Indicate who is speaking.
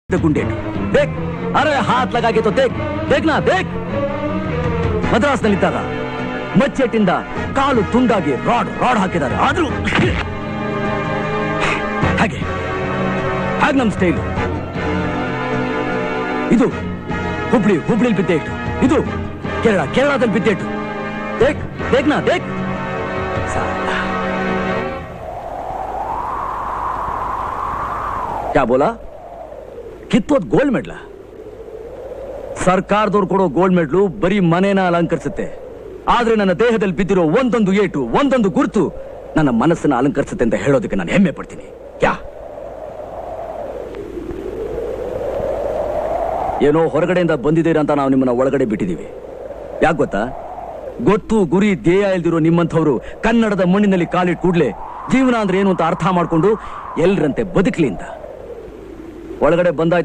Speaker 1: गुंडेट देख अरे हाथ लगा के तो देख देखना देख ಮದ್ರಾಸ್ನಲ್ಲಿದ್ದಾಗ ಮಚ್ಚೆಟ್ಟಿಂದ ಕಾಲು ತುಂಡಾಗಿ ರಾಡ್ ಹಾಕಿದ್ದಾರೆ ಆದ್ರೂ ಹಾಗೆ ನಮ್ ಸ್ಟೈಲು ಇದು ಹುಬ್ಳಿಲಿ ಬಿದ್ದೆ ಇಟ್ಟು ಇದು ಕೇರಳದಲ್ಲಿ ಬಿದ್ದೆ ಇಟ್ಟು ದೇಖ್ देखना देख क्या बोला ಕಿತ್ತೋದ್ ಗೋಲ್ಡ್ ಮೆಡ್ಲ ಸರ್ಕಾರದವ್ರು ಕೊಡೋ ಗೋಲ್ಡ್ ಮೆಡ್ಲು ಬರೀ ಮನೇನ ಅಲಂಕರಿಸುತ್ತೆ ಆದ್ರೆ ನನ್ನ ದೇಹದಲ್ಲಿ ಬಿದ್ದಿರೋ ಒಂದೊಂದು ಏಟು ಒಂದೊಂದು ಗುರುತು ನನ್ನ ಮನಸ್ಸನ್ನ ಅಲಂಕರಿಸುತ್ತೆ ಅಂತ ಹೇಳೋದಕ್ಕೆ ನಾನು ಹೆಮ್ಮೆ ಪಡ್ತೀನಿ ಯಾ ಏನೋ ಹೊರಗಡೆಯಿಂದ ಬಂದಿದ್ದೀರಾ ಅಂತ ನಾವು ನಿಮ್ಮನ್ನ ಒಳಗಡೆ ಬಿಟ್ಟಿದೀವಿ ಯಾಕೆ ಗೊತ್ತಾ ಗೊತ್ತು ಗುರಿ ಧ್ಯೇಯ ಇಲ್ದಿರೋ ನಿಮ್ಮಂಥವ್ರು ಕನ್ನಡದ ಮಣ್ಣಿನಲ್ಲಿ ಕಾಲಿಟ್ಟು ಕೂಡ್ಲೆ ಜೀವನ ಅಂದ್ರೆ ಏನು ಅಂತ ಅರ್ಥ ಮಾಡ್ಕೊಂಡು ಎಲ್ಲರಂತೆ ಬದುಕಲಿ ಅಂತ ಒಳಗಡೆ ಬಂದಾಯ್ತು